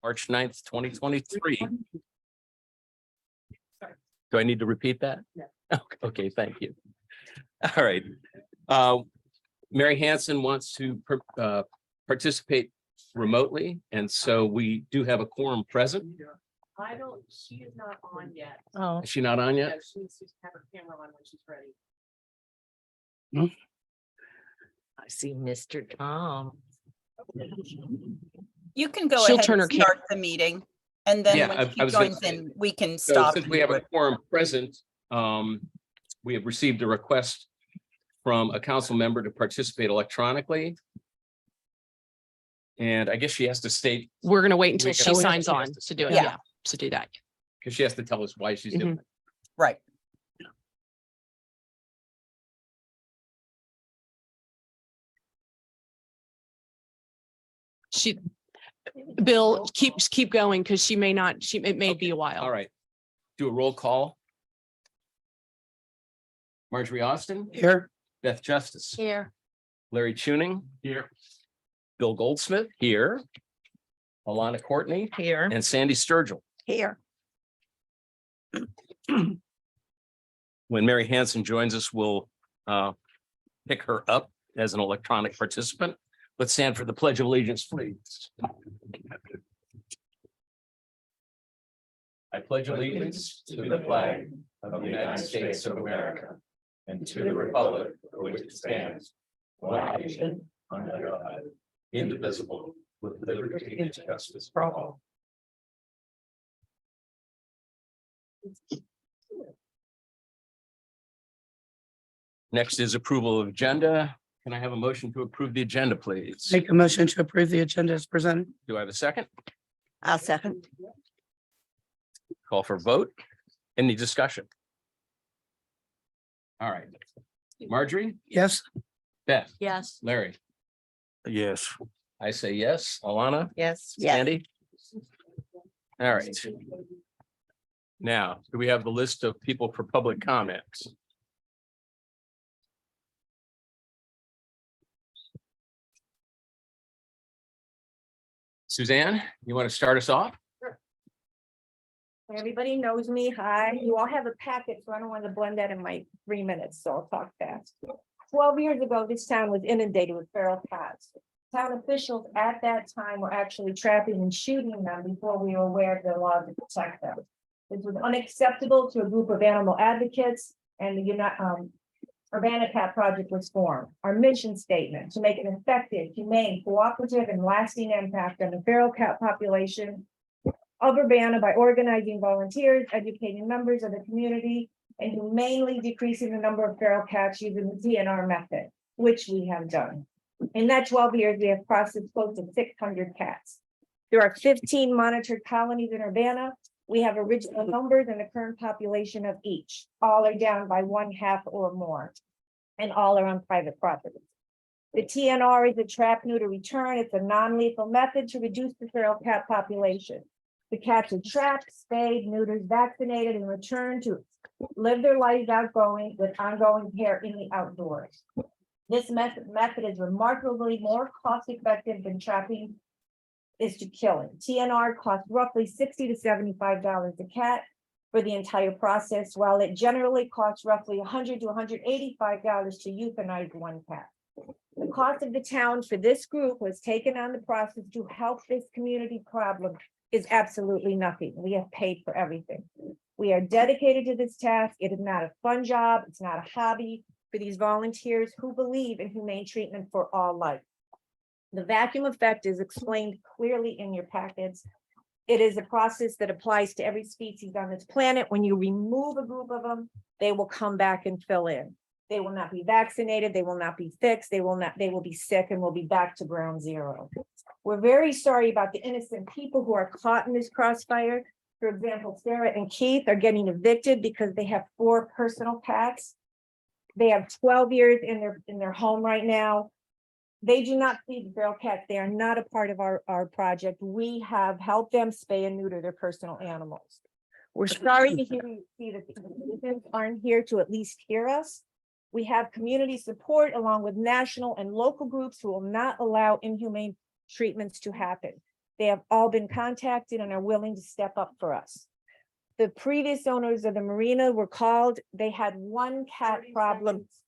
March 9th, 2023. Do I need to repeat that? No. Okay, thank you. All right. Mary Hanson wants to participate remotely, and so we do have a quorum present. She is not on yet. Oh, Is she not on Yeah, yet? she needs to have her camera on when she's ready. I see Mr. Tom. You can go She'll ahead turn and her start the meeting, and then Yeah, when I she was gonna joins say, in, we can So stop. since and we have do a it. quorum present, we have received a request from a council member to participate electronically. And I guess she has to state, We're gonna wait until We she can- signs she has on to- to do it. Yeah. Yeah, to do that. because she has to tell us why she's doing it. Right. Bill, keep going because she may not, it may be a All while. right. Do a roll call. Marjorie Austin. Here. Beth Justice. Here. Larry Tuning. Here. Bill Goldsmith. Here. Alana Courtney. Here. And Sandy Sturgill. Here. When Mary Hanson joins us, we'll pick her up as an electronic participant. Let's stand for the Pledge of Allegiance, please. I pledge allegiance to the flag of the United States of America and to the republic for which it stands, one nation, under God, indivisible, with liberty and justice for all. Next is approval of agenda. Can I have a motion to approve the agenda, please? Make a motion to approve the agenda as presented. Do I have a second? I'll second. Call for vote. Any discussion? All right. Marjorie, Yes. Beth, Yes. Larry, Yes. I say yes. Alana, Yes. Sandy? All right. Now, do we have the list of people for public comments? Suzanne, you want to start us off? Everybody knows me. Hi, you all have a packet, so I don't want to blend that in my 3 minutes, so I'll talk fast. 12 years ago, this town was inundated with feral cats. Town officials at that time were actually trapping and shooting them before we were aware of the law to protect them. This was unacceptable to a group of animal advocates, and the Urbanna Cat Project was formed. Our mission statement: to make an effective, humane, cooperative, and lasting impact on the feral cat population of Urbanna by organizing volunteers, educating members of the community, and humanely decreasing the number of feral cats using the TNR method, which we have done. In that 12 years, we have processed close to 600 cats. There are 15 monitored colonies in Urbanna. We have original numbers and the current population of each. All are down by 1/2 or more, and all are on private property. The TNR is a trap, neuter, return. It's a non-lethal method to reduce the feral cat population. The cats are trapped, spayed, neutered, vaccinated, and returned to live their lives outgoing with ongoing care in the outdoors. This method is remarkably more cost-effective than trapping is to killing. TNR costs roughly $60 to $75 a cat for the entire process, while it generally costs roughly $100 to $185 to euthanize one cat. The cost of the town for this group was taken on the process to help this community problem is absolutely nothing. We have paid for everything. We are dedicated to this task. It is not a fun job. It's not a hobby for these volunteers who believe in humane treatment for all life. The vacuum effect is explained clearly in your packets. It is a process that applies to every species on this planet. When you remove a group of them, they will come back and fill in. They will not be vaccinated. They will not be fixed. They will be sick and will be back to ground zero. We're very sorry about the innocent people who are caught in this crossfire. For example, Sarah and Keith are getting evicted because they have 4 personal cats. They have 12 years in their home right now. They do not feed the feral cats. They are not a part of our project. We have helped them spay and neuter their personal animals. We're sorry to see that the citizens aren't here to at least hear us. We have community support along with national and local groups who will not allow inhumane treatments to happen. They have all been contacted and are willing to step up for us. The previous owners of the marina were called, they had one cat 30 problem seconds.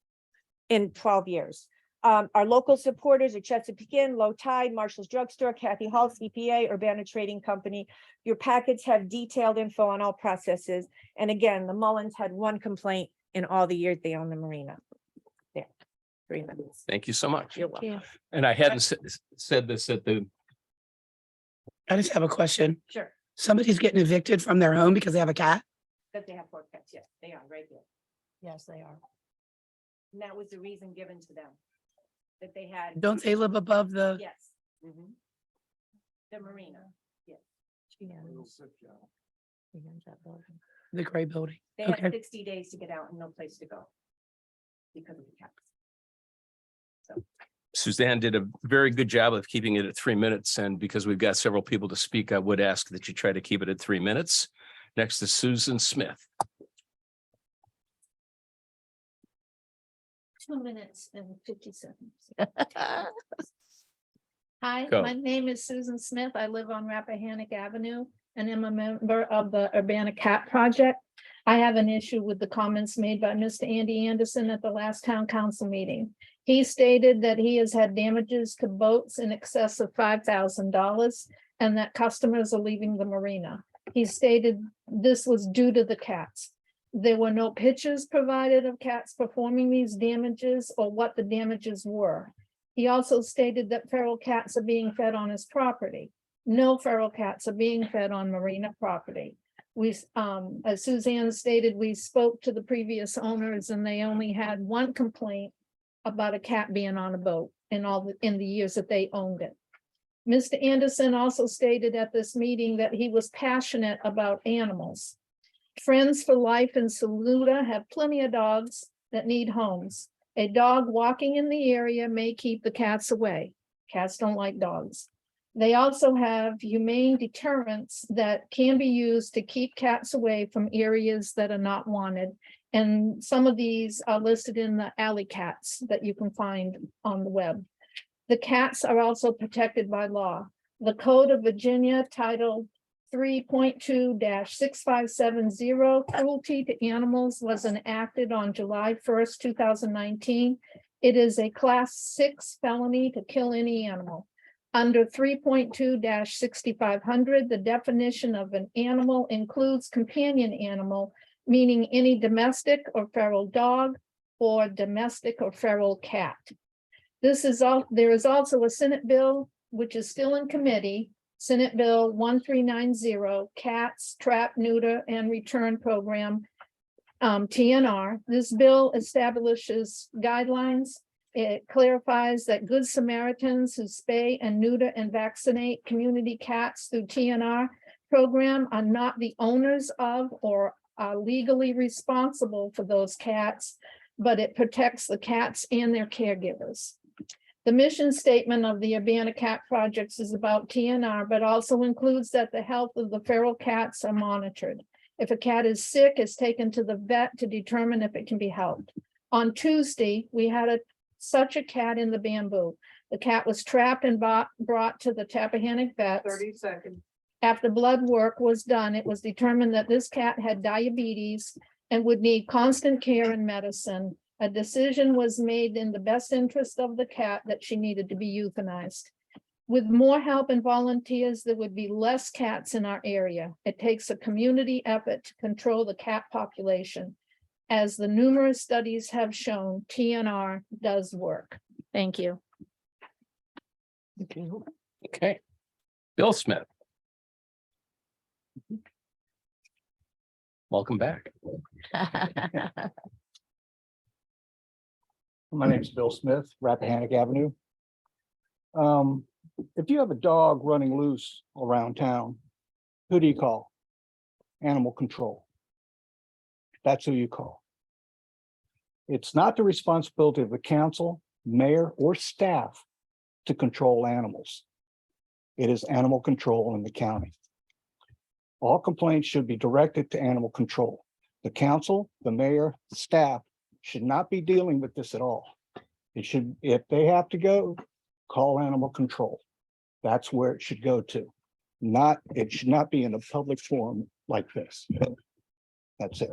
in 12 years. Our local supporters are Chesapeake Inn, Low Tide, Marshall's Drugstore, Kathy Hall's EPA, Urbanna Trading Company. Your packets have detailed info on all processes. And again, the Mullins had one complaint in all the years they own the marina. There, 3 minutes. Thank you so much. You're welcome. And I hadn't said this at the, I just have a question. Sure, Somebody's getting evicted from their home because they have a cat? that they have 4 cats, yes, they are right here. Yes, they are. And that was the reason given to them. That they had, Don't they live above the, yes. The marina, the gray building? they had Okay. 60 days to get out and no place to go. Because of the cats. Suzanne did a very good job of keeping it at 3 minutes. And because we've got several people to speak, I would ask that you try to keep it at 3 minutes. Next is Susan Smith. 2 minutes and 50 seconds. Hi, Go. my name is Susan Smith. I live on Rappahannock Avenue and am a member of the Urbana Cat Project. I have an issue with the comments made by Mr. Andy Anderson at the last town council meeting. He stated that he has had damages to boats in excess of $5,000 and that customers are leaving the marina. He stated this was due to the cats. There were no pictures provided of cats performing these damages or what the damages were. He also stated that feral cats are being fed on his property. No feral cats are being fed on marina property. We, as Suzanne stated, we spoke to the previous owners and they only had one complaint about a cat being on a boat in the years that they owned it. Mr. Anderson also stated at this meeting that he was passionate about animals. Friends for Life in Saluda have plenty of dogs that need homes. A dog walking in the area may keep the cats away. Cats don't like dogs. They also have humane deterrents that can be used to keep cats away from areas that are not wanted. And some of these are listed in the alley cats that you can find on the web. The cats are also protected by law. The Code of Virginia Title 3.2-6570 cruelty to animals was enacted on July 1st, 2019. It is a class 6 felony to kill any animal. Under 3.2-6500, the definition of an animal includes companion animal, meaning any domestic or feral dog or domestic or feral cat. There is also a Senate bill, which is still in committee, Senate Bill 1390, Cats, Trap, Neuter, and Return Program, TNR. This bill establishes guidelines. It clarifies that Good Samaritans who spay and neuter and vaccinate community cats through TNR program are not the owners of or are legally responsible for those cats, but it protects the cats and their caregivers. The mission statement of the Urbana Cat Projects is about TNR, but also includes that the health of the feral cats are monitored. If a cat is sick, it's taken to the vet to determine if it can be helped. On Tuesday, we had such a cat in the bamboo. The cat was trapped and brought to the Tappahannock vets. 30 seconds. After blood work was done, it was determined that this cat had diabetes and would need constant care and medicine. A decision was made in the best interest of the cat that she needed to be euthanized. With more help and volunteers, there would be less cats in our area. It takes a community effort to control the cat population. As the numerous studies have shown, TNR does work. Thank you. Okay. Bill Smith. Welcome back. My name is Bill Smith, Rappahannock Avenue. If you have a dog running loose around town, who do you call? Animal control. That's who you call. It's not the responsibility of the council, mayor, or staff to control animals. It is animal control in the county. All complaints should be directed to animal control. The council, the mayor, the staff should not be dealing with this at all. It should, if they have to go, call animal control. That's where it should go to. it should not be in a public forum like this. That's it.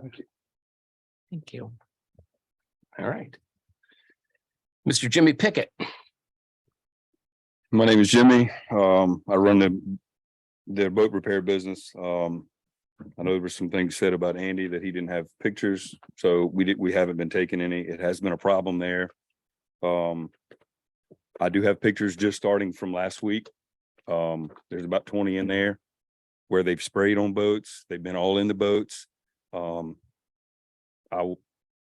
Thank you. Thank you. All right. Mr. Jimmy Pickett. My name is Jimmy. I run the boat repair business. I know there were some things said about Andy that he didn't have pictures, so we haven't been taking any. It has been a problem there. I do have pictures just starting from last week. There's about 20 in there where they've sprayed on boats. They've been all in the boats.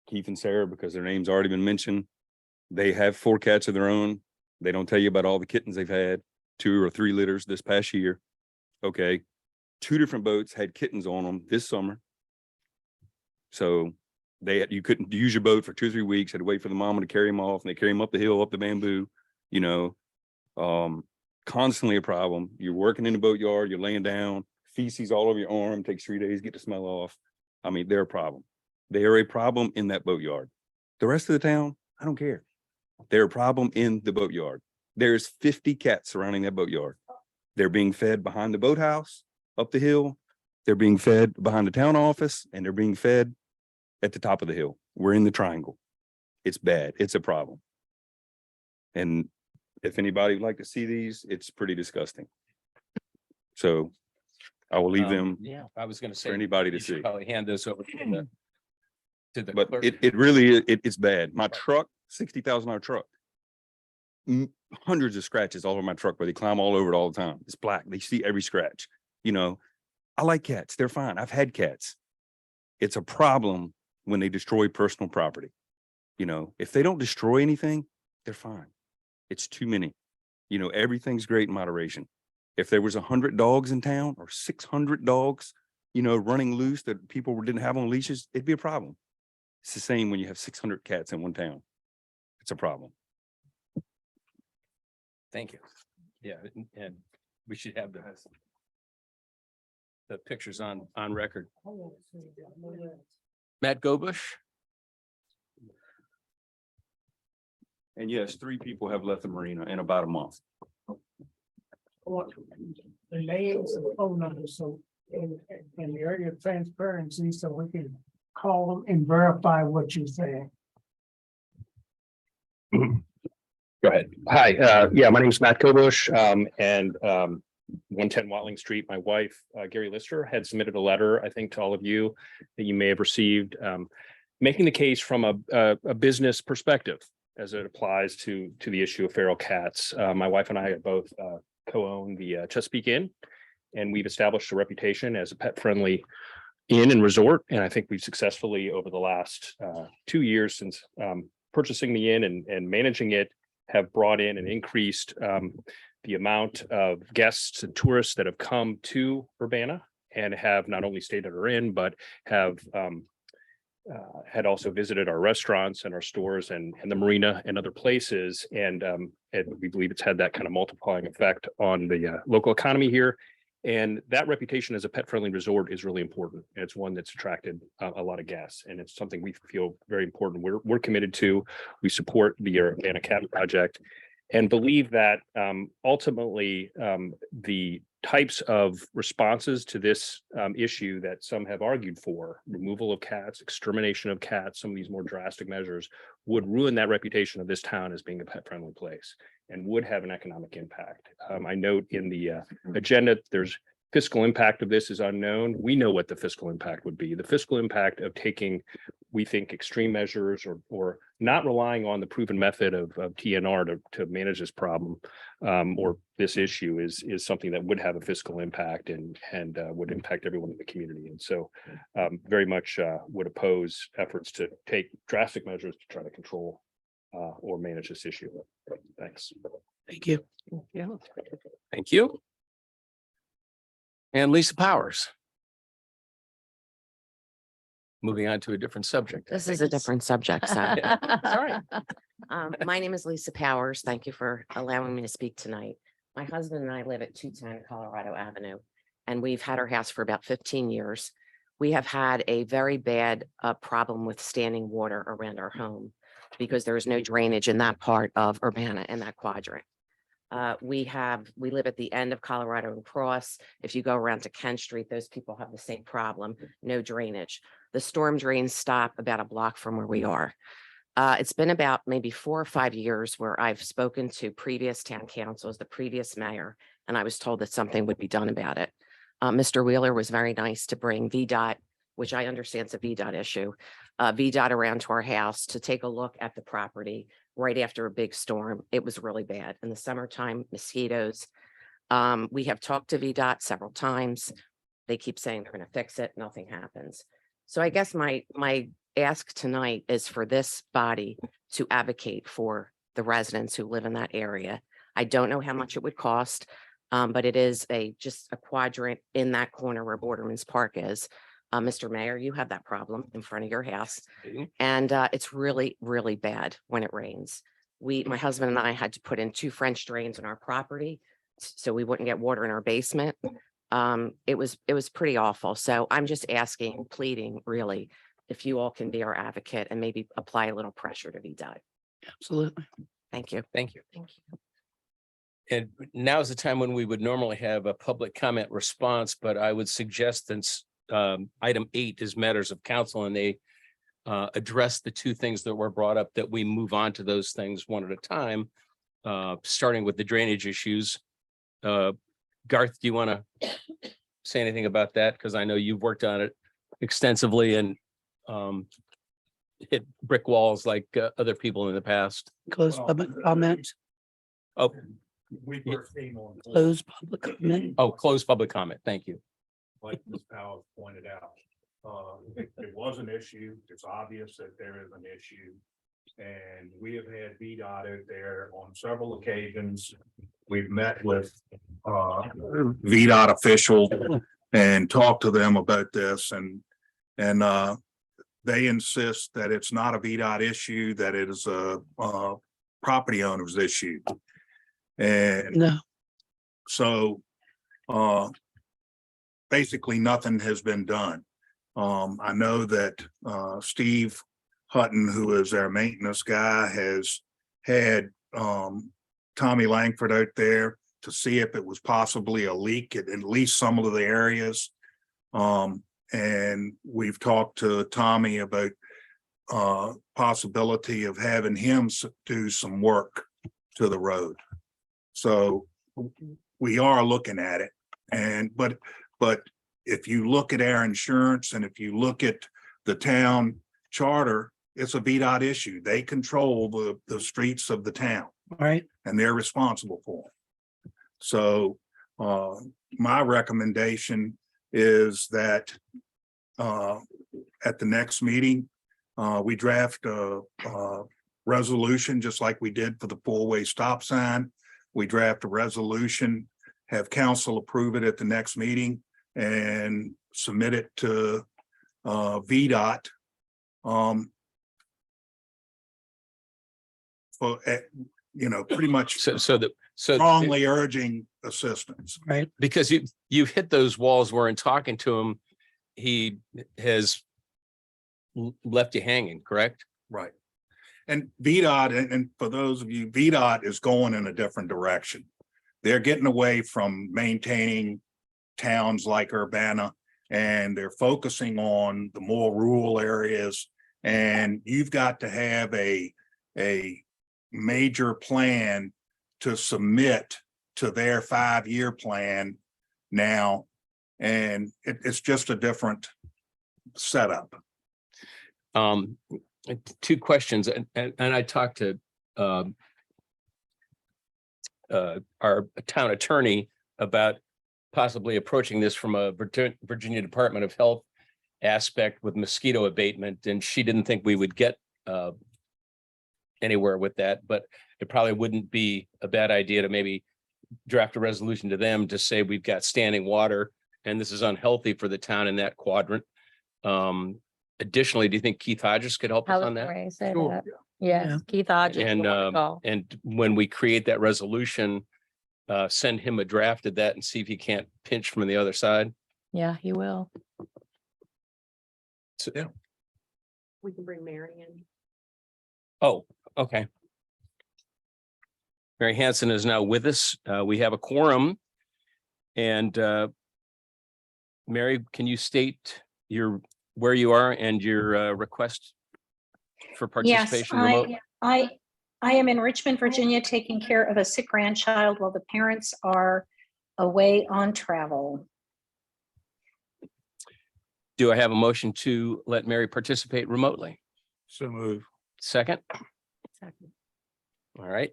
Keith and Sarah, because their name's already been mentioned, they have 4 cats of their own. They don't tell you about all the kittens they've had, 2 or 3 litters this past year. Okay. 2 different boats had kittens on them this summer. So you couldn't use your boat for 2 or 3 weeks, had to wait for the mama to carry them off, and they carry them up the hill, up the bamboo, constantly a problem. You're working in the boatyard, you're laying down, feces all over your arm, takes 3 days to get the smell off. I mean, they're a problem. They are a problem in that boatyard. The rest of the town, I don't care. They're a problem in the boatyard. There's 50 cats surrounding that boatyard. They're being fed behind the boathouse, up the hill. They're being fed behind the town office, and they're being fed at the top of the hill. We're in the triangle. It's bad. It's a problem. And if anybody would like to see these, it's pretty disgusting. So I will leave them Yeah, I was going to say. for anybody to you should see. Probably hand this over to the But clerk. it really, it's bad. My truck, $60,000 truck. Hundreds of scratches all over my truck, but they climb all over it all the time. It's black. They see every scratch. I like cats. They're fine. I've had cats. It's a problem when they destroy personal property. If they don't destroy anything, they're fine. It's too many. Everything's great in moderation. If there was 100 dogs in town or 600 dogs, running loose that people didn't have on leashes, it'd be a problem. It's the same when you have 600 cats in one town. It's a problem. Thank you. Yeah, and we should have the pictures on record. Matt Gobush. And yes, 3 people have left the marina in about a month. The names and phone numbers, so in the area of transparency, so we can call them and verify what you're saying. Go ahead. Hi, yeah, my name is Matt Kobush, and 110 Watling Street. My wife, Gary Lister, had submitted a letter, I think, to all of you that you may have received, making the case from a business perspective as it applies to the issue of feral cats. My wife and I have both co-own the Chesapeake Inn, and we've established a reputation as a pet-friendly inn and resort. And I think we've successfully, over the last 2 years since purchasing the inn and managing it, have brought in and increased the amount of guests and tourists that have come to Urbanna and have not only stayed at our inn, but have had also visited our restaurants and our stores and the marina and other places. And we believe it's had that kind of multiplying effect on the local economy here. And that reputation as a pet-friendly resort is really important. And it's one that's attracted a lot of guests, and it's something we feel very important. We're committed to. We support the Urbanna Cat Project, and believe that ultimately the types of responses to this issue that some have argued for, removal of cats, extermination of cats, some of these more drastic measures, would ruin that reputation of this town as being a pet-friendly place and would have an economic impact. I note in the agenda, there's fiscal impact of this is unknown. We know what the fiscal impact would be. The fiscal impact of taking, we think, extreme measures or not relying on the proven method of TNR to manage this problem or this issue is something that would have a fiscal impact and would impact everyone in the community. And so very much would oppose efforts to take drastic measures to try to control or manage this issue. Thanks. Thank you. Yeah. Thank you. And Lisa Powers. Moving on to a different subject. This is a different subject, so. Sorry. My name is Lisa Powers. Thank you for allowing me to speak tonight. My husband and I live at 210 Colorado Avenue, and we've had our house for about 15 years. We have had a very bad problem with standing water around our home because there is no drainage in that part of Urbanna in that quadrant. We live at the end of Colorado and Cross. If you go around to Kent Street, those people have the same problem, no drainage. The storm drains stop about a block from where we are. It's been about maybe 4 or 5 years where I've spoken to previous town councils, the previous mayor, and I was told that something would be done about it. Mr. Wheeler was very nice to bring VDOT, which I understand is a VDOT issue, VDOT around to our house to take a look at the property right after a big storm. It was really bad. In the summertime, mosquitoes. We have talked to VDOT several times. They keep saying they're going to fix it. Nothing happens. So I guess my ask tonight is for this body to advocate for the residents who live in that area. I don't know how much it would cost, but it is just a quadrant in that corner where Borderman's Park is. Mr. Mayor, you have that problem in front of your house, and it's really, really bad when it rains. My husband and I had to put in 2 French drains on our property so we wouldn't get water in our basement. It was pretty awful. So I'm just asking, pleading, really, if you all can be our advocate and maybe apply a little pressure to VDOT. Absolutely. Thank you. Thank you. Thank you. And now is the time when we would normally have a public comment response, but I would suggest that item 8 is matters of council, and they address the 2 things that were brought up, that we move on to those things one at a time, starting with the drainage issues. Garth, do you want to say anything about that? Because I know you've worked on it extensively and hit brick walls like other people in the past. Close public comment. Oh, We first came on. Close public comment. oh, close public comment. Thank you. Like Ms. Powell pointed out, it was an issue. It's obvious that there is an issue. And we have had VDOT out there on several occasions. We've met with VDOT officials and talked to them about this, and they insist that it's not a VDOT issue, that it is a property owner's issue. And No, so basically nothing has been done. I know that Steve Hutton, who is our maintenance guy, has had Tommy Langford out there to see if it was possibly a leak at least some of the areas. And we've talked to Tommy about possibility of having him do some work to the road. So we are looking at it. And but if you look at our insurance and if you look at the town charter, it's a VDOT issue. They control the streets of the town, right. and they're responsible for it. So my recommendation is that at the next meeting, we draft a resolution, just like we did for the 4-way stop sign. We draft a resolution, have council approve it at the next meeting, and submit it to VDOT. For pretty much So strongly urging assistance. Right. because you've hit those walls where in talking to him, he has left you hanging, correct? Right. And VDOT, and for those of you, VDOT is going in a different direction. They're getting away from maintaining towns like Urbanna, and they're focusing on the more rural areas. And you've got to have a major plan to submit to their 5-year plan now. And it's just a different setup. 2 questions, and I talked to our town attorney about possibly approaching this from a Virginia Department of Health aspect with mosquito abatement, and she didn't think we would get anywhere with that, but it probably wouldn't be a bad idea to maybe draft a resolution to them to say we've got standing water and this is unhealthy for the town in that quadrant. Additionally, do you think Keith Hodges could help us on that? Sure. Yeah. Keith Hodges. And when we create that resolution, send him a draft of that and see if he can't pinch from the other side. Yeah, he will. So, We can bring Mary in. oh, okay. Mary Hanson is now with us. We have a quorum. And Mary, can you state where you are and your request for participation remote? I am in Richmond, Virginia, taking care of a sick grandchild while the parents are away on travel. Do I have a motion to let Mary participate remotely? So move. Second? All right,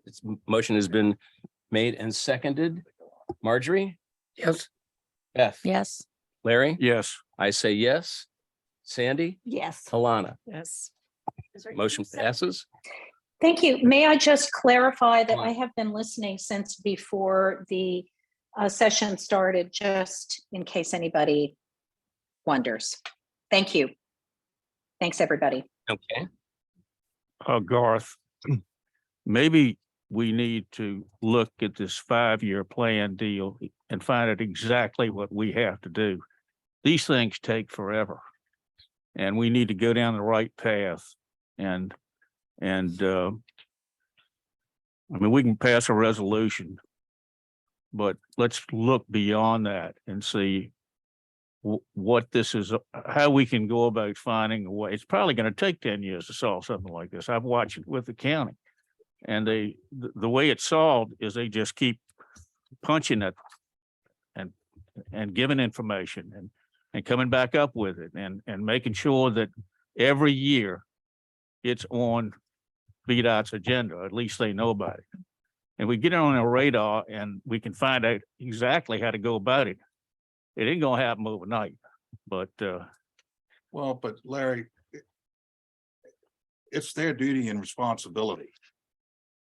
motion has been made and seconded. Marjorie? Yes. Beth? Yes. Larry? Yes. I say yes. Sandy? Yes. Alana? Yes. Motion passes. Thank you. May I just clarify that I have been listening since before the session started, just in case anybody wonders. Thank you. Thanks, everybody. Okay. Garth, maybe we need to look at this 5-year plan deal and find out exactly what we have to do. These things take forever. And we need to go down the right path. And I mean, we can pass a resolution, but let's look beyond that and see what this is, how we can go about finding a way. It's probably going to take 10 years to solve something like this. I've watched it with the county. And the way it's solved is they just keep punching it and giving information and coming back up with it and making sure that every year it's on VDOT's agenda, at least they know about it. And we get it on our radar and we can find out exactly how to go about it. It ain't gonna happen overnight, but well, but Larry, it's their duty and responsibility.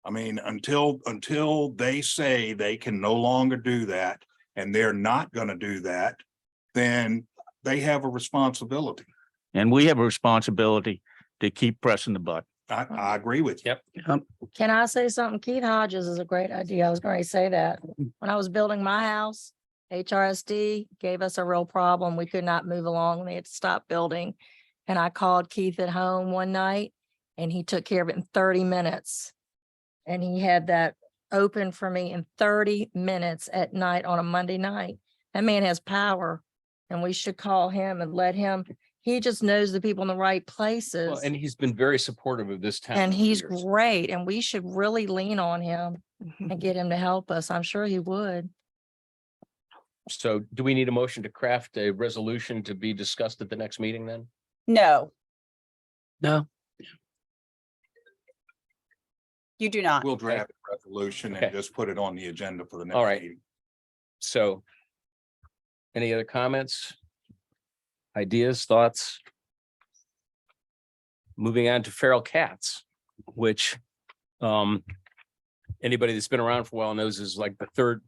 I mean, until they say they can no longer do that and they're not going to do that, then they have a responsibility. and we have a responsibility to keep pressing the button. I agree with you. Yep. Can I say something? Keith Hodges is a great idea. I was going to say that. When I was building my house, HRSD gave us a real problem. We could not move along. They had to stop building. And I called Keith at home one night and he took care of it in 30 minutes. And he had that open for me in 30 minutes at night on a Monday night. That man has power and we should call him and let him, he just knows the people in the right places. Well, and he's been very supportive of this town. And over the he's years. great. And we should really lean on him and get him to help us. I'm sure he would. So do we need a motion to craft a resolution to be discussed at the next meeting then? No, No. you do not. We'll draft a resolution and Okay. just put it on the agenda for the next All right. meeting. So any other comments? Ideas, thoughts? Moving on to feral cats, which anybody that's been around for a while knows is like the third,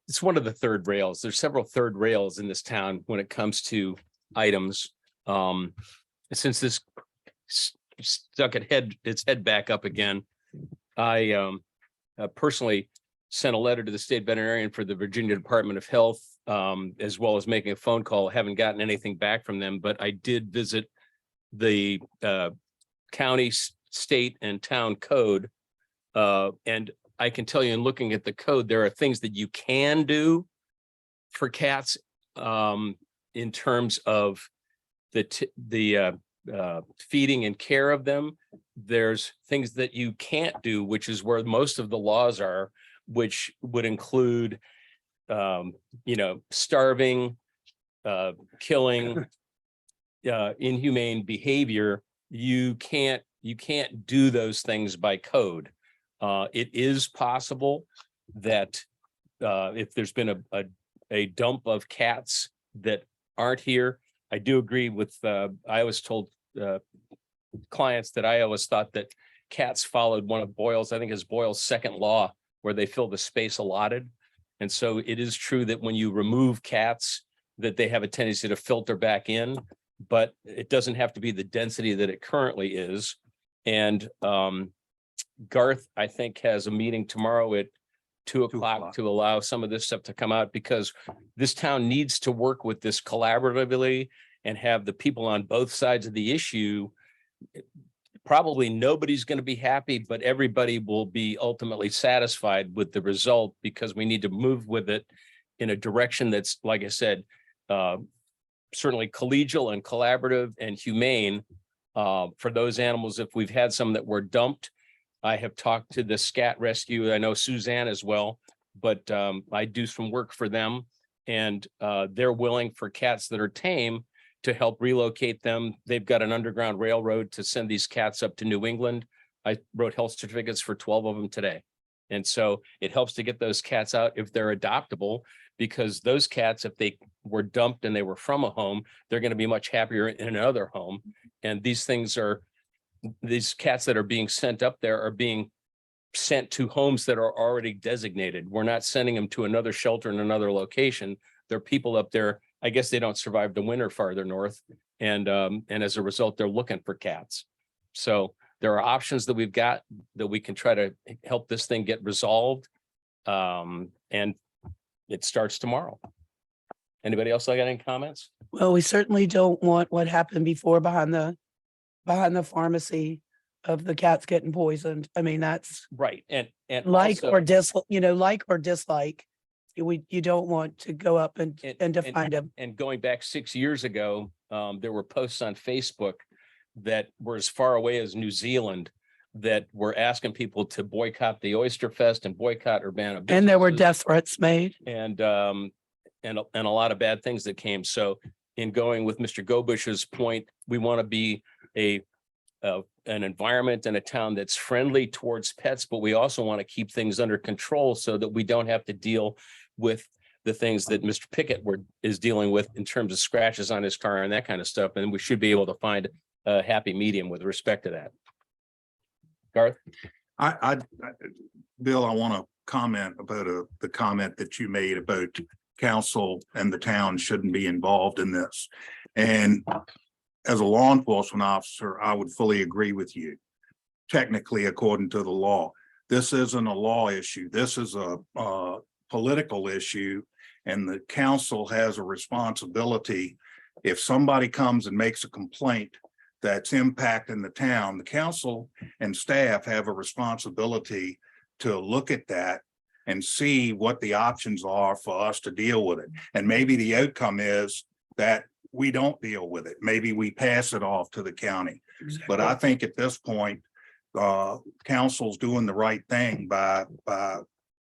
it's one of the third rails. There's several third rails in this town when it comes to items. Since this stuck its head back up again, I personally sent a letter to the state veterinarian for the Virginia Department of Health, as well as making a phone call. Haven't gotten anything back from them, but I did visit the county, state, and town code. And I can tell you in looking at the code, there are things that you can do for cats in terms of the feeding and care of them. There's things that you can't do, which is where most of the laws are, which would include, starving, killing, inhumane behavior. You can't do those things by code. It is possible that if there's been a dump of cats that aren't here, I do agree with, I always told clients that I always thought that cats followed one of Boyle's, I think it's Boyle's second law, where they fill the space allotted. And so it is true that when you remove cats, that they have a tendency to filter back in, but it doesn't have to be the density that it currently is. And Garth, I think, has a meeting tomorrow at 2 o'clock to allow some of this stuff to come out, because this town needs to work with this collaboratively and have the people on both sides of the issue probably nobody's going to be happy, but everybody will be ultimately satisfied with the result because we need to move with it in a direction that's, like I said, certainly collegial and collaborative and humane for those animals. If we've had some that were dumped, I have talked to the scat rescue. I know Suzanne as well, but I do some work for them, and they're willing for cats that are tame to help relocate them. They've got an underground railroad to send these cats up to New England. I wrote health certificates for 12 of them today. And so it helps to get those cats out if they're adoptable, because those cats, if they were dumped and they were from a home, they're going to be much happier in another home. And these cats that are being sent up there are being sent to homes that are already designated. We're not sending them to another shelter in another location. There are people up there. I guess they don't survive the winter farther north. And as a result, they're looking for cats. So there are options that we've got that we can try to help this thing get resolved. And it starts tomorrow. Anybody else got any comments? Well, we certainly don't want what happened before behind the pharmacy of the cats getting poisoned. I mean, that's Right. And like also- or like or dislike. You don't want to go up and to find them. And going back 6 years ago, there were posts on Facebook that were as far away as New Zealand that were asking people to boycott the Oyster Fest and boycott Urbanna. And there were businesses. death threats made. And a lot of bad things that came. So in going with Mr. Gobush's point, we want to be an environment and a town that's friendly towards pets, but we also want to keep things under control so that we don't have to deal with the things that Mr. Pickett is dealing with in terms of scratches on his car and that kind of stuff. And we should be able to find a happy medium with respect to that. Garth? Bill, I want to comment about the comment that you made about council and the town shouldn't be involved in this. And as a law enforcement officer, I would fully agree with you. Technically, according to the law, this isn't a law issue. This is a political issue, and the council has a responsibility. If somebody comes and makes a complaint that's impacting the town, the council and staff have a responsibility to look at that and see what the options are for us to deal with it. And maybe the outcome is that we don't deal with it. Maybe we pass it off to the county. But I think at this point, council's doing the right thing by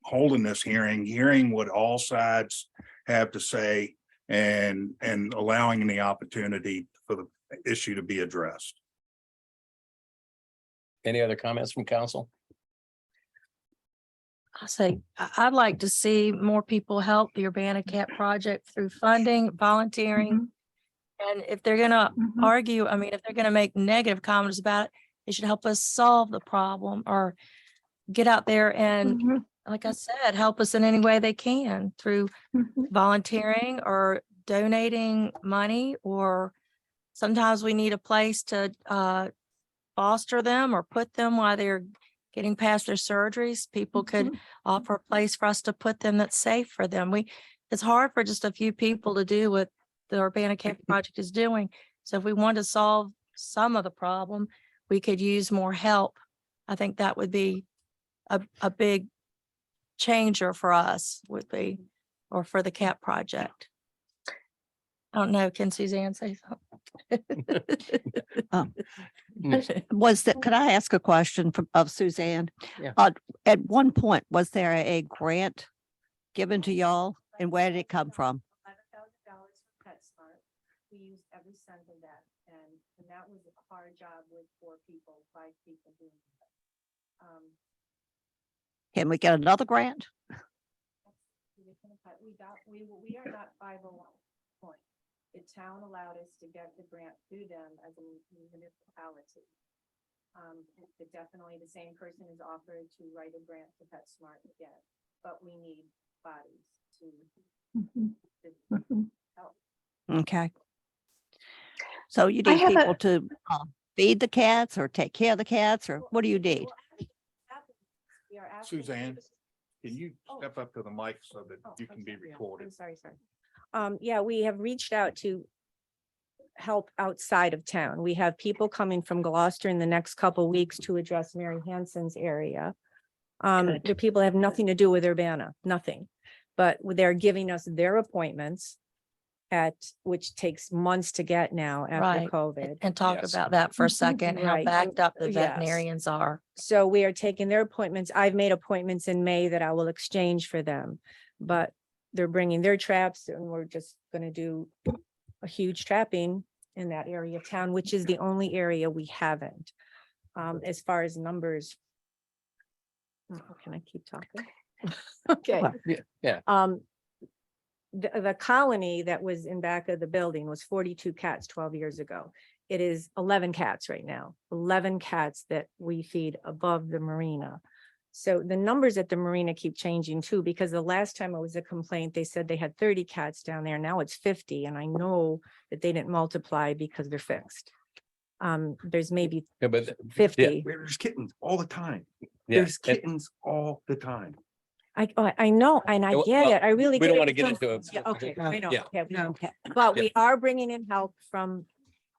holding this hearing what all sides have to say, and allowing the opportunity for the issue to be addressed. Any other comments from council? I'd like to see more people help the Urbanna Cat Project through funding, volunteering. And if they're gonna argue, I mean, if they're gonna make negative comments about it, they should help us solve the problem or get out there and, like I said, help us in any way they can through volunteering or donating money, or sometimes we need a place to foster them or put them while they're getting past their surgeries. People could offer a place for us to put them that's safe for them. It's hard for just a few people to do what the Urbanna Cat Project is doing. So if we want to solve some of the problem, we could use more help. I think that would be a big changer for us, would be, or for the Cat Project. I don't know. Can Suzanne say something? Could I ask a question of Suzanne? Yeah. At one point, was there a grant given to y'all, and where did it come from? $11,000 for PetSmart. We used every cent of that, and that was a hard job with 5 people doing it. Can we get another grant? We are not 501 point. The town allowed us to get the grant through them as a municipality. Definitely the same person is offered to write a grant to PetSmart again, but we need bodies to help. Okay. So you need people to feed the cats or take care of the cats, or what do you need? We are asking- Suzanne, can you step up to the mic so that you can be recorded? I'm sorry. Yeah, we have reached out to help outside of town. We have people coming from Gloucester in the next couple weeks to address Mary Hansen's area. The people have nothing to do with Urbanna, nothing. But they're giving us their appointments which takes months to get now after Right. COVID. And talk Yes. about that for a second, how Right. backed up the Yes. veterinarians are. So we are taking their appointments. I've made appointments in May that I will exchange for them. But they're bringing their traps and we're just gonna do a huge trapping in that area of town, which is the only area we haven't. As far as numbers. Can I keep talking? Okay. Yeah. The colony that was in back of the building was 42 cats 12 years ago. It is 11 cats right now, 11 cats that we feed above the marina. So the numbers at the marina keep changing too, because the last time it was a complaint, they said they had 30 cats down there. Now it's 50. And I know that they didn't multiply because they're fixed. There's maybe Yeah, but 50. There's kittens all the time. Yeah, There's kittens all the time. I know, and I Well, get it. I really. we don't get want to it. get into it. Yeah, okay, I know. Yeah. Okay, No. but Yeah. we are bringing in help from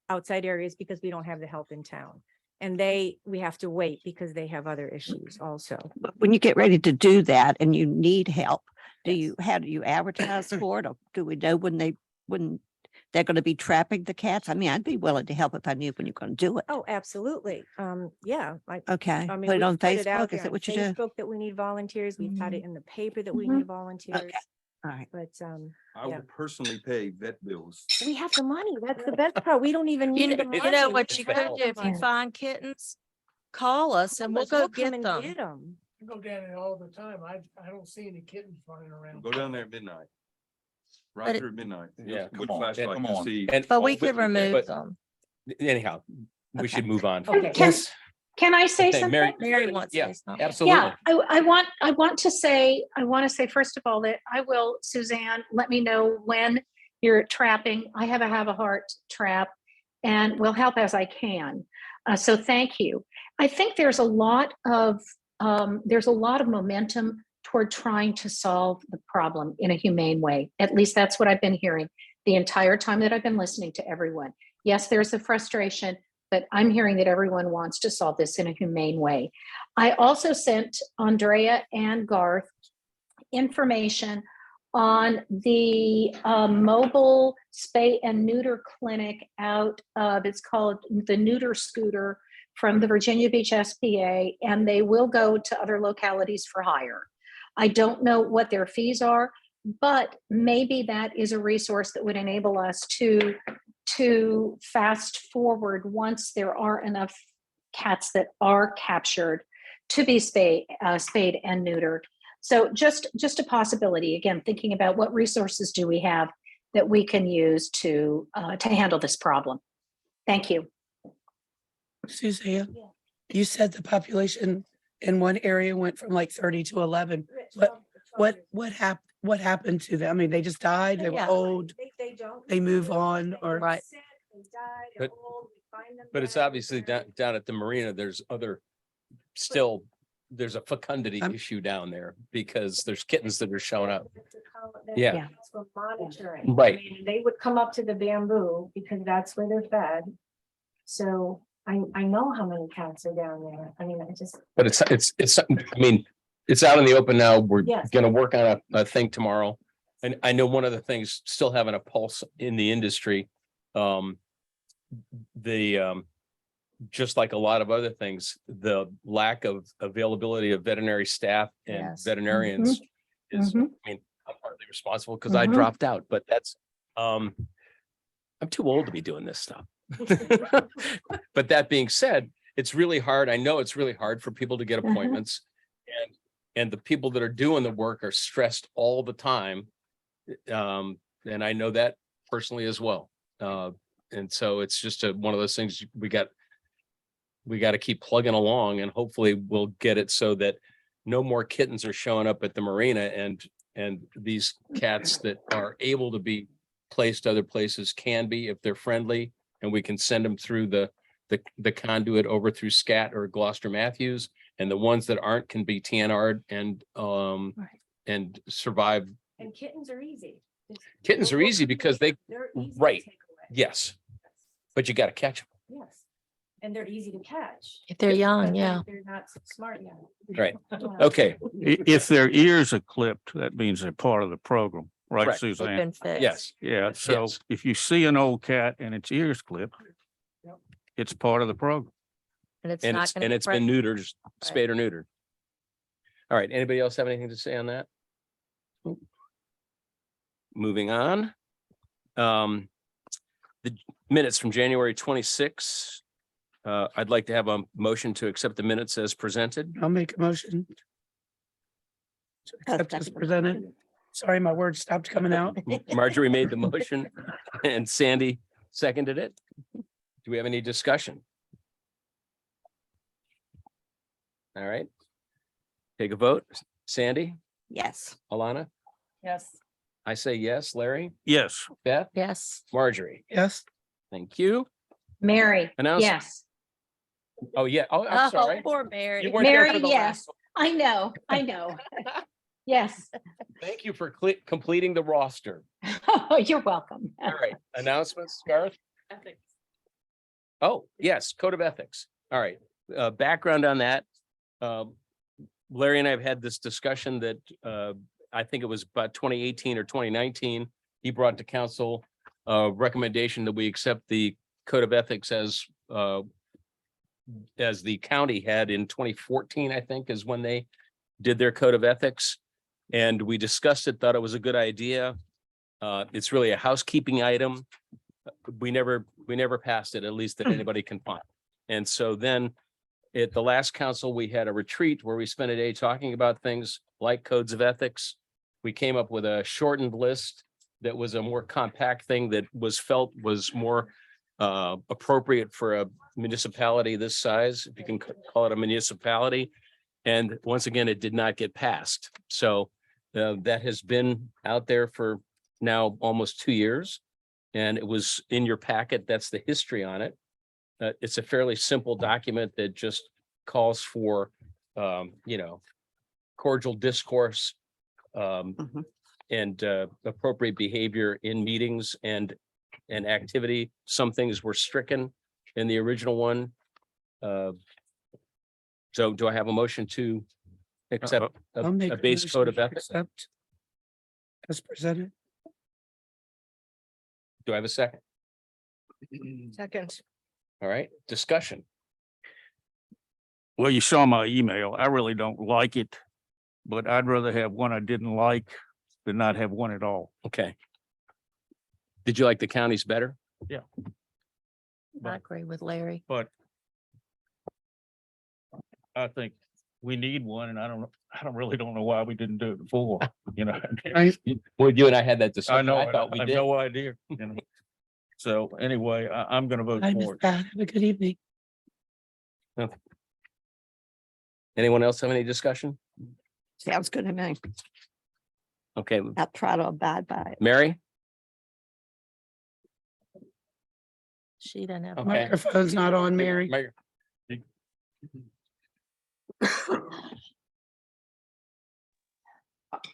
outside areas because we don't have the help in town. And we have to wait because they have other issues also. But when you get ready to do that and you need help, Yes. how do you advertise for it? Or do we know when they're going to be trapping the cats? I mean, I'd be willing to help if I knew when you're going to do it. Oh, absolutely. Yeah. Okay, I mean, put it we on put it out Facebook. Is there that on what you do? Facebook that we need volunteers. We've had it in the paper that we Mhm. need volunteers. Okay. All right. But I Yeah. will personally pay vet bills. we have the money. That's the best part. We don't even need the money. You know what We you just could have do the if you money. find kittens, call us and we'll Let's go come get and them. get 'em. I go down there all the time. I don't see any kittens running around. Go down there at midnight. But Right it- through midnight. Yeah, With come on, flashlight, come you'll on. see. And But we but- could remove but them. Anyhow, we should move on. Okay. Yes. Can I say Okay, something? Mary, Mary wants to yeah, say something. absolutely. Yeah, I want to say, first of all, that I will, Suzanne, let me know when you're trapping. I have a heart trap and will help as I can. So thank you. I think there's a lot of momentum toward trying to solve the problem in a humane way. At least that's what I've been hearing the entire time that I've been listening to everyone. Yes, there's a frustration, but I'm hearing that everyone wants to solve this in a humane way. I also sent Andrea and Garth information on the mobile spay and neuter clinic out of, it's called the Neuter Scooter from the Virginia Beach SPA, and they will go to other localities for hire. I don't know what their fees are, but maybe that is a resource that would enable us to fast forward once there are enough cats that are captured to be spayed and neutered. So just a possibility, again, thinking about what resources do we have that we can use to handle this problem. Thank you. Suzanne, you said the population in one area went from like 30 to 11. What happened to them? I mean, they just died, they were Yeah. old, They don't. they move on, or Right. They die, they're But- old, we find them But it's dead, obviously they're- down at the marina, there's there's a fecundity I'm- issue down there because there's kittens that are showing up. That's Yeah. for monitoring. Right. I mean, they would come up to the bamboo because that's where they're fed. So I know how many cats are down there. I mean, I just, But it's, I mean, it's out in the open now. We're Yes. gonna work on a thing tomorrow. And I know one of the things, still having a pulse in the industry, just like a lot of other things, the lack of availability of veterinary staff and Yes. veterinarians is, I Mhm. mean, I'm partly responsible because I Mhm. dropped out, but that's, I'm too old to be doing this stuff. But that being said, it's really hard. I know it's really hard for people to get Mhm. appointments. And the people that are doing the work are stressed all the time. And I know that personally as well. And so it's just one of those things we got to keep plugging along, and hopefully we'll get it so that no more kittens are showing up at the marina, and these cats that are able to be placed other places can be, if they're friendly, and we can send them through the conduit over through SCAT or Gloucester Matthews, and the ones that aren't can be TNR'd and survive. and kittens are easy. Kittens are easy because they're easy to right. take away. Yes. But you got to catch them. Yes. And they're easy to catch. If they're young, but yeah. They're not smart yet. Right. Okay. If their ears are clipped, that means they're part of the program, right, Correct. They've Suzanne? been fixed. Yes. Yeah, so Yes. if you see an old cat and its ears clipped, it's part of the program. And it's And not it's, gonna and be it's been pregnant. neutered, spayed or neutered. All right. Anybody else have anything to say on that? Moving on. The minutes from January 26. I'd like to have a motion to accept the minutes as presented. I'll make a motion. To accept as presented. Sorry, my words stopped coming out. Marjorie made the motion and Sandy seconded it. Do we have any discussion? All right. Take a vote. Sandy, Yes. Alana, Yes. I say yes. Larry, Yes, Beth, Yes. Marjorie. Yes, Thank you. Mary, Announce- yes. Oh, yeah. Oh, I'm Oh, sorry. poor Mary. You weren't there for Mary, the yes. last I know. Yes. one. Thank you for completing the roster. You're welcome. All right. Announcements, Garth? Oh, yes, Code of Ethics. All right. Background on that. Larry and I have had this discussion that I think it was about 2018 or 2019. He brought to council a recommendation that we accept the Code of Ethics as the county had in 2014, I think, is when they did their Code of Ethics. And we discussed it, thought it was a good idea. It's really a housekeeping item. We never passed it, at least that anybody can find. And so then at the last council, we had a retreat where we spent a day talking about things like codes of ethics. We came up with a shortened list that was a more compact thing that was felt was more appropriate for a municipality this size, if you can call it a municipality. And once again, it did not get passed. So that has been out there for now almost 2 years. And it was in your packet. That's the history on it. It's a fairly simple document that just calls for, cordial discourse and appropriate behavior in meetings and activity. Some things were stricken in the original one. So do I have a motion to accept I'll make a base motion code of to ethics? accept as presented. Do I have a second? Second. All right, discussion. well, you saw my email. I really don't like it, but I'd rather have one I didn't like than not have one at all. Okay. Did you like the counties better? I agree with Larry. But I think we need one, and I don't know why we didn't do it before, you know. Well, you and I had that I discussion. know, I thought I we have did. no idea, you know. So anyway, I'm gonna vote I for missed it. that. Have a good evening. Anyone else have any discussion? Sounds good to me. Okay, I'll try to abide by it. Mary? She didn't have. Okay. Microphone's not on, Mary.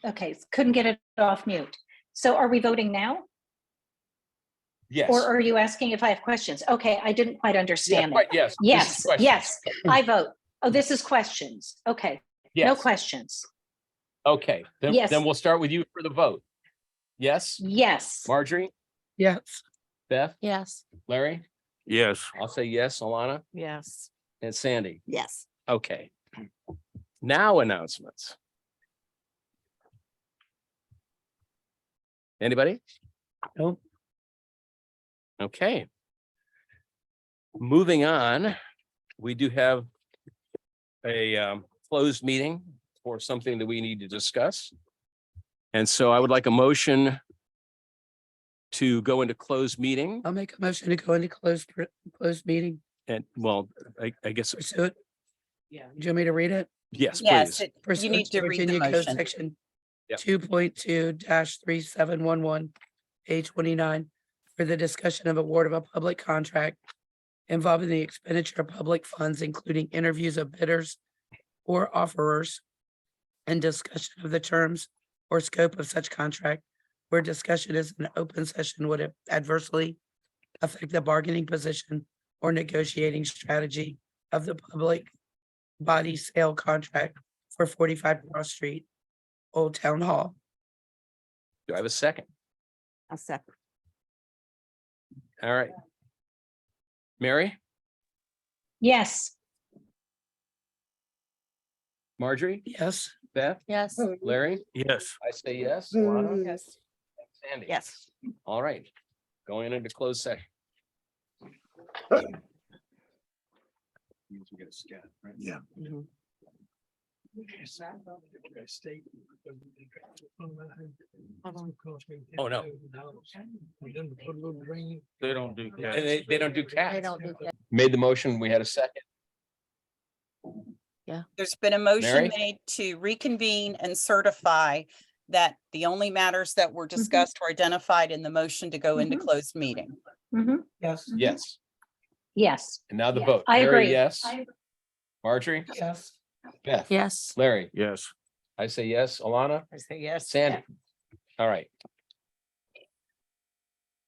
Okay, couldn't get it off mute. So are we voting now? Yes. Or are you asking if I have questions? Okay, I didn't quite Yeah, understand that. right, yes. This is Yes, questions. yes, I vote. Oh, this is questions. Okay, no Yes. questions. Okay, Yes. then we'll start with you for the vote. Yes, Yes, Marjorie, Yes, Beth, Yes. Larry? Yes, I'll say yes, Alana Yes. and Sandy. Yes. Okay. Now announcements. Anybody? no, Okay. Moving on, we do have a closed meeting for something that we need to discuss. And so I would like a motion to go into closed meeting I'll make a motion to go into closed meeting. and, well, I guess, Pursuant. Yeah. Do you want me to read it? yes, Yes, please. you need Pursuant to read the Virginia Code motion. Section Yep. 2.2-3711, A29, for the discussion of award of a public contract involving the expenditure of public funds, including interviews of bidders or offerers, and discussion of the terms or scope of such contract, where discussion is an open session would adversely affect the bargaining position or negotiating strategy of the public body sale contract for 45 Cross Street, Old Town Hall. Do I have a second? A second. All right. Mary, Yes. Marjorie, Yes. Beth, Yes. Larry, Yes. I say yes. Alana, Yes. Sandy. Yes. All right, going into closed session. Yeah. Oh, no. They don't do And that. they don't do They cats. don't do that. Made the motion. We had a second. There's been a Mary? motion made to reconvene and certify that the only matters that were discussed were identified in the motion to go into closed meeting. Mhm. Yes. Yes. Yes. And now the Yes. vote. I Mary, agree. yes. Marjorie, Yes. Beth, Yes. Larry, Yes. I say yes. Alana, I say yes. Sandy. All right.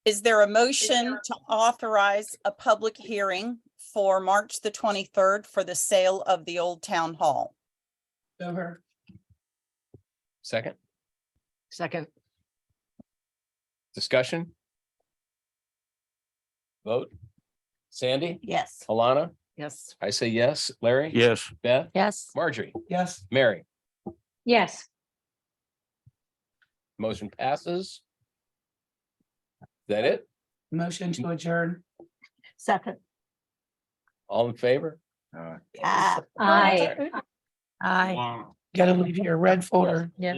Is there a motion to authorize a public hearing for March the 23rd for the sale of the Old Town Hall? Over. Second Second. discussion. Vote. Sandy, Yes. Alana, Yes. I say yes. Larry. Yes. Beth, Yes. Marjorie, Yes. Mary, Yes. motion passes. Is that it? Motion to adjourn. Second. All in favor? Ah, I. aye. Gotta leave your red folder. Yeah.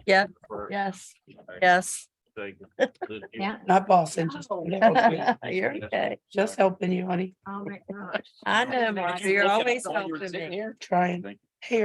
Yeah. Yes. Yes. Yeah. Not bossing, just You're okay. just helping you, honey. Oh my gosh. I know, Marcia, you're always helping me. Sitting here. Trying. Hey,